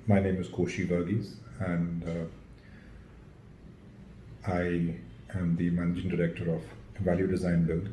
My name is Koshi Varghese, and I am the Managing Director of Value Design Build,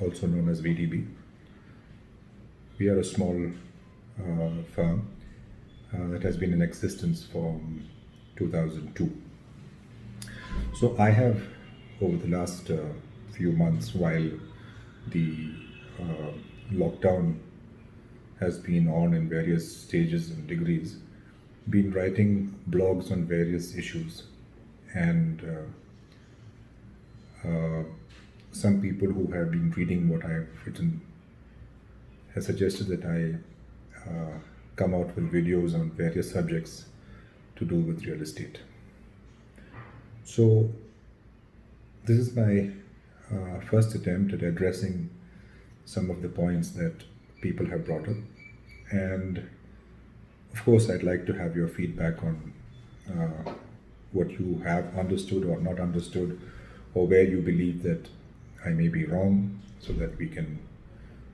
also known as VDB. We are a small firm that has been in existence from 2002. So I have, over the last few months, while the lockdown has been on in various stages and degrees, been writing blogs on various issues, and some people who have been reading what I have written have suggested that I come out with videos on various subjects to do with real estate. So this is my first attempt at addressing some of the points that people have brought up, and of course, I'd like to have your feedback on what you have understood or not understood, or where you believe that I may be wrong, so that we can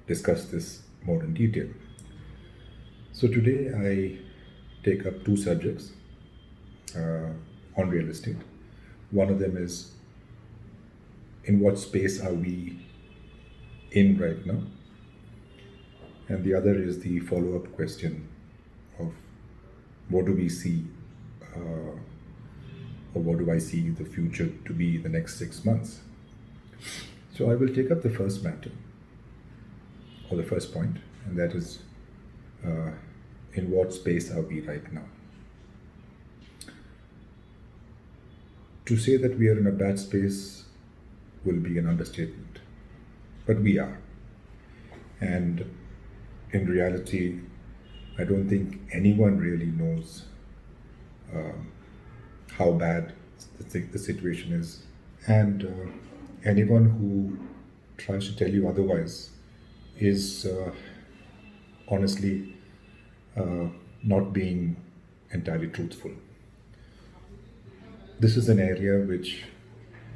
discuss this more in detail. So today I take up two subjects on real estate. One of them is, in what space are we in right now? And the other is the follow-up question of what do we see, or what do I see the future to be the next 6 months. So I will take up the first matter, or the first point, and that is, in what space are we right now? To say that we are in a bad space will be an understatement, but we are. And in reality, I don't think anyone really knows how bad the situation is. And anyone who tries to tell you otherwise is honestly not being entirely truthful. This is an area which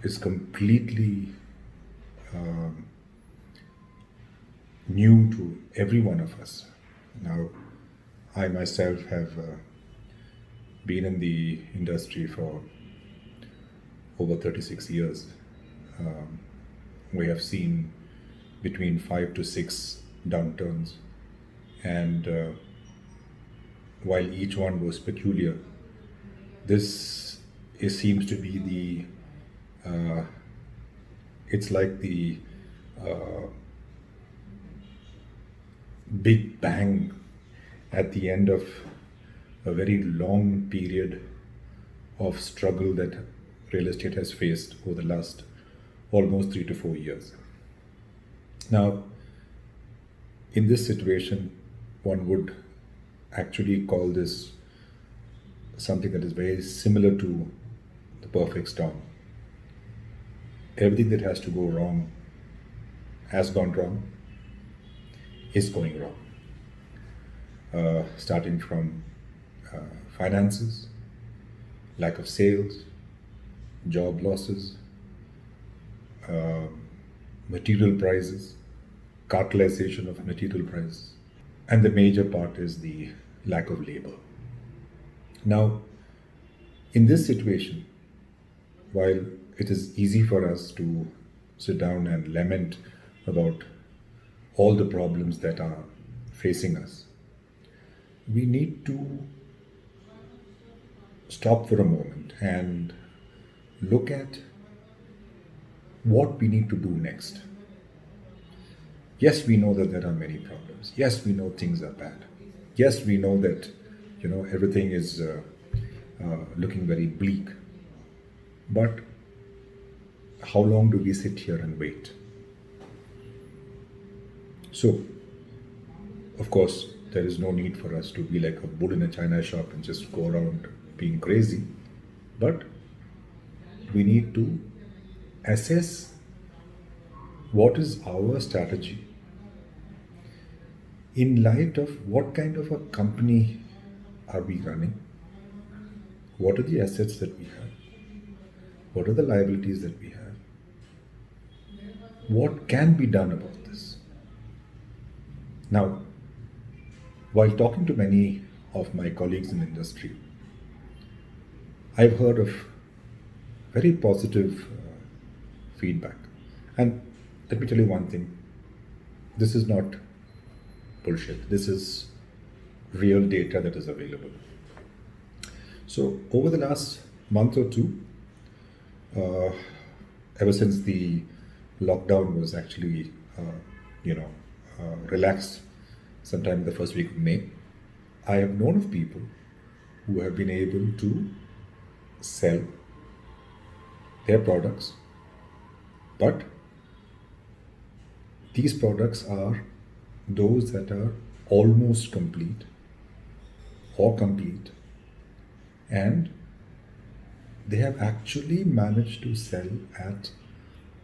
is completely new to every one of us. Now, I myself have been in the industry for over 36 years. We have seen between 5 to 6 downturns, and while each one was peculiar, this seems to be it's like the big bang at the end of a very long period of struggle that real estate has faced over the last almost 3 to 4 years. Now, in this situation, one would actually call this something that is very similar to the perfect storm. Everything that has to go wrong has gone wrong, is going wrong. Starting from finances, lack of sales, job losses, material prices, cartelization of material prices, and the major part is the lack of labor. Now, in this situation, while it is easy for us to sit down and lament about all the problems that are facing us, we need to stop for a moment and look at what we need to do next. Yes, we know that there are many problems. Yes, we know things are bad. Yes, we know that everything is looking very bleak. But how long do we sit here and wait? So, of course, there is no need for us to be like a bull in a china shop and just go around being crazy. But we need to assess what is our strategy in light of what kind of a company are we running, what are the assets that we have, what are the liabilities that we have, what can be done about this. Now, while talking to many of my colleagues in industry, I've heard of very positive feedback. And let me tell you one thing, this is not bullshit. This is real data that is available. So over the last month or two, uh, ever since the lockdown was actually, you know, relaxed sometime in the first week of May, I have known of people who have been able to sell their products, but these products are those that are almost complete or complete, and they have actually managed to sell at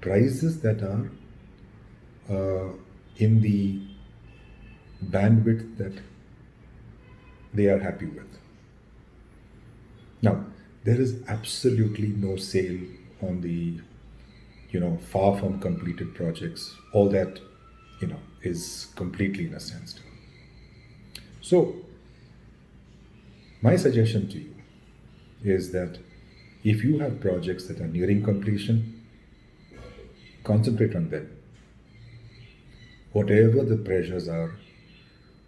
prices that are in the bandwidth that they are happy with. Now, there is absolutely no sale on the, far from completed projects. All that, is completely in a standstill. So, my suggestion to you is that if you have projects that are nearing completion, concentrate on them. Whatever the pressures are,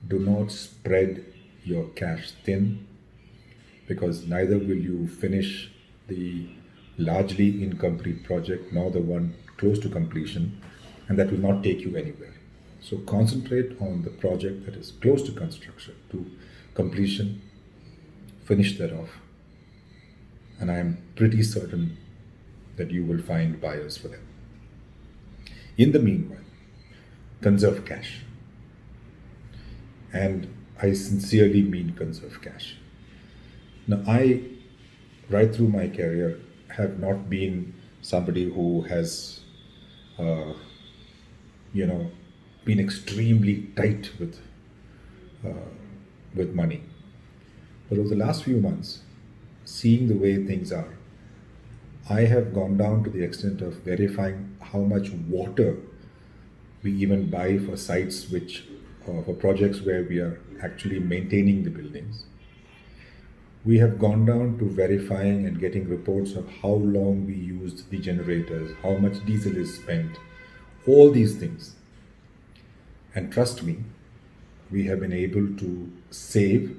do not spread your cash thin, because neither will you finish the largely incomplete project nor the one close to completion, and that will not take you anywhere. So concentrate on the project that is close to construction, to completion, finish that off, and I am pretty certain that you will find buyers for them. In the meanwhile, conserve cash. And I sincerely mean conserve cash. Now, right through my career, have not been somebody who has, uh, been extremely tight with money. But over the last few months, seeing the way things are, I have gone down to the extent of verifying how much water we even buy for sites for projects where we are actually maintaining the buildings. We have gone down to verifying and getting reports of how long we used the generators, how much diesel is spent, all these things. And trust me, we have been able to save,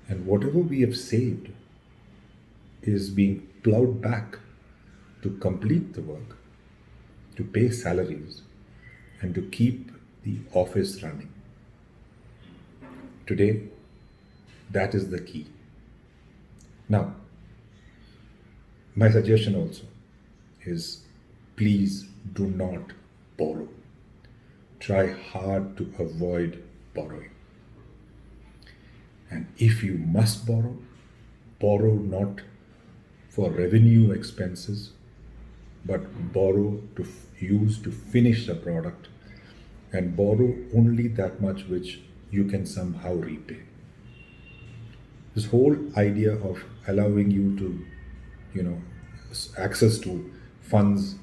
and whatever we have saved is being plowed back to complete the work, to pay salaries, and to keep the office running. Today, that is the key. Now, my suggestion also is, please do not borrow. Try hard to avoid borrowing. And if you must borrow, borrow not for revenue expenses, but borrow to use to finish the product, and borrow only that much which you can somehow repay. This whole idea of allowing you to, access to funds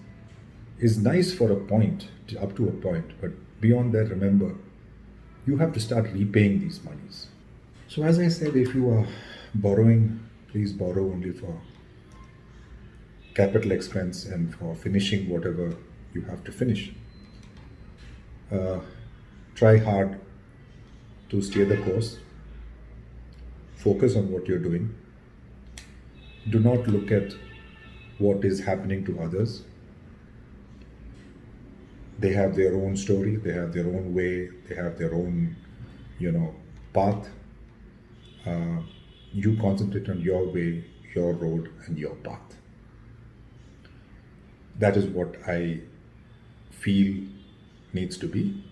is nice for a point, up to a point, but beyond that, remember, you have to start repaying these monies. So, as I said, if you are borrowing, please borrow only for capital expense and for finishing whatever you have to finish. Try hard to steer the course. Focus on what you're doing. Do not look at what is happening to others. They have their own story, they have their own way, they have their own, path. You concentrate on your way, your road, and your path. That is what I feel needs to be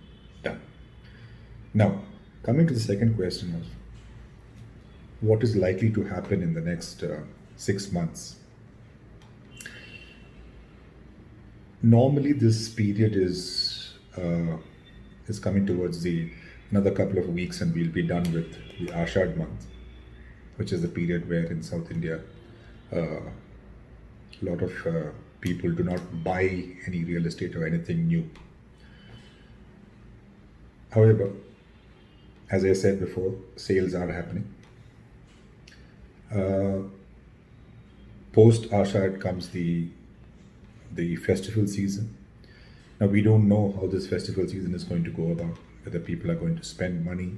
done. Now, coming to the second question of what is likely to happen in the next 6 months. Normally, this period is coming towards another couple of weeks, and we'll be done with the Ashad month, which is the period where in South India, a lot of people do not buy any real estate or anything new. However, As I said before, sales are happening. Uh, Post Ashad comes the festival season. Now we don't know how this festival season is going to go about. Whether people are going to spend money,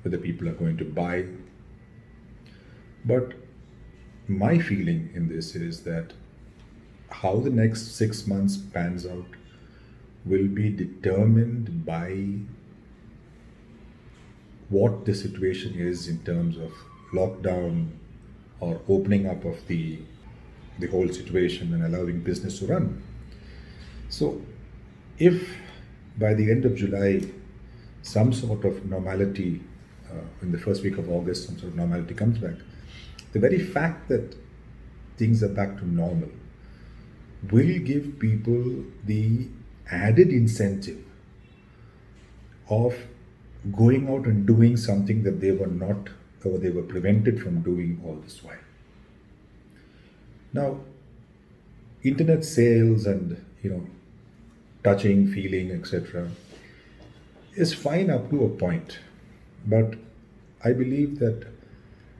whether people are going to buy. But my feeling in this is that how the next 6 months pans out will be determined by what the situation is in terms of lockdown or opening up of the whole situation and allowing business to run. So, if by the end of July some sort of normality, in the first week of August, some sort of normality comes back, the very fact that things are back to normal will give people the added incentive of going out and doing something that they were not or they were prevented from doing all this while. Now, internet sales and touching, feeling, etc. is fine up to a point, but I believe that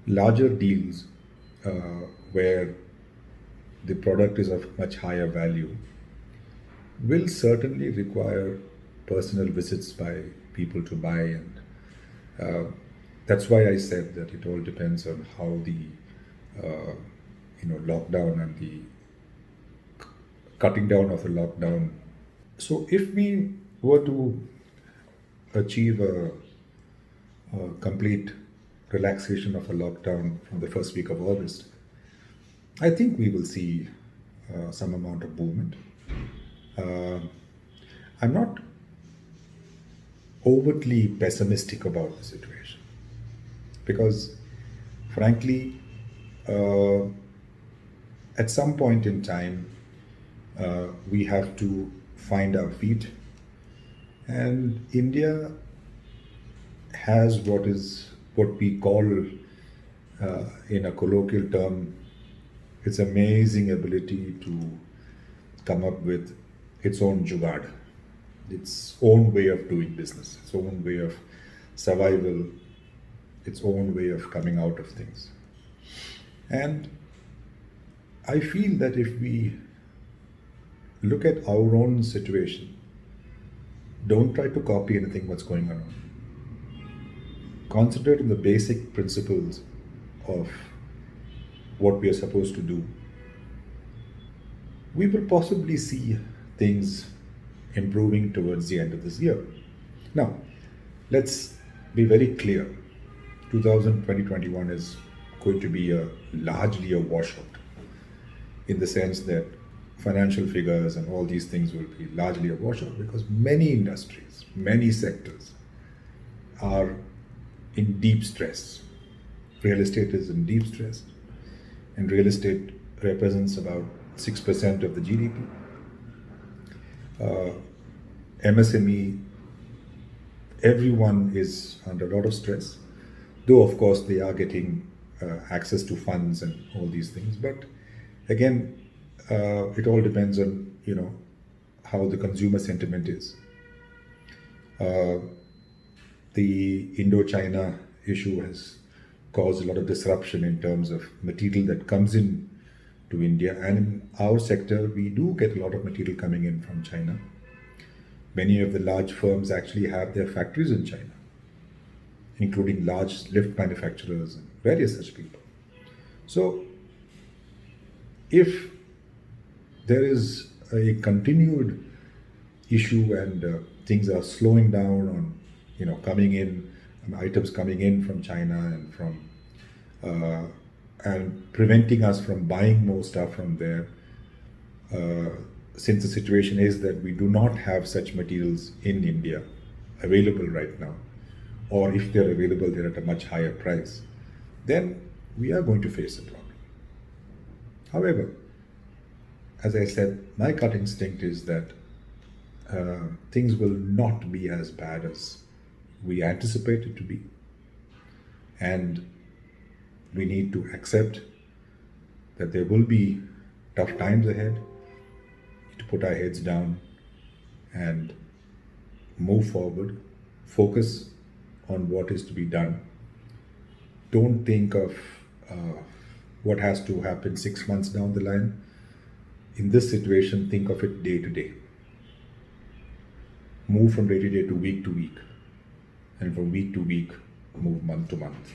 larger deals where the product is of much higher value will certainly require personal visits by people to buy, and uh, that's why I said that it all depends on how the lockdown and the cutting down of the lockdown. So if we were to achieve a complete relaxation of a lockdown from the first week of August, I think we will see some amount of movement. Uh, I'm not overtly pessimistic about the situation because, frankly, uh, at some point in time, we have to find our feet, and India has what we call, in a colloquial term, its amazing ability to come up with its own jugaad, its own way of doing business, its own way of survival, its own way of coming out of things. And I feel that if we look at our own situation, don't try to copy anything what's going on. Concentrate on the basic principles of what we are supposed to do. We will possibly see things improving towards the end of this year. Now, let's be very clear. 2021 is going to be largely a washout, in the sense that financial figures and all these things will be largely a washout because many industries, many sectors are in deep stress. Real estate is in deep stress, and real estate represents about 6% of the GDP. MSME, everyone is under a lot of stress, though of course they are getting access to funds and all these things. But again, it all depends on how the consumer sentiment is. The Indo-China issue has caused a lot of disruption in terms of material that comes in to India, and in our sector, we do get a lot of material coming in from China. Many of the large firms actually have their factories in China, including large lift manufacturers and various such people. So, if there is a continued issue and things are slowing down on, coming in, items coming in from China and from and preventing us from buying more stuff from there, since the situation is that we do not have such materials in India available right now, or if they're available, they're at a much higher price, then we are going to face a problem. However, as I said, my gut instinct is that things will not be as bad as we anticipate it to be. And we need to accept that there will be tough times ahead. We need to put our heads down and move forward, focus on what is to be done. Don't think of what has to happen 6 months down the line. In this situation, think of it day to day. Move from day to day to week, and from week to week, move month to month.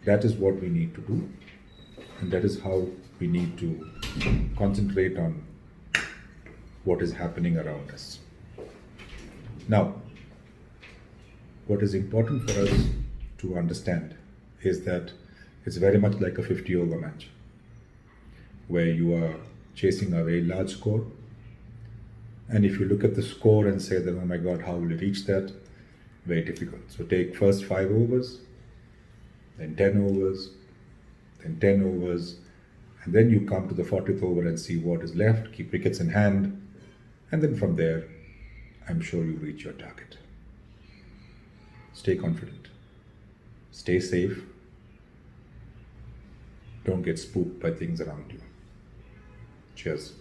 That is what we need to do, and that is how we need to concentrate on what is happening around us. Now, what is important for us to understand is that it's very much like a 50-over match where you are chasing a very large score. And if you look at the score and say that, oh my God, how will you reach that? Very difficult. So take first 5 overs, then 10 overs, then 10 overs, and then you come to the 40th over and see what is left, keep wickets in hand, and then from there, I'm sure you'll reach your target. Stay confident, stay safe, don't get spooked by things around you. Cheers.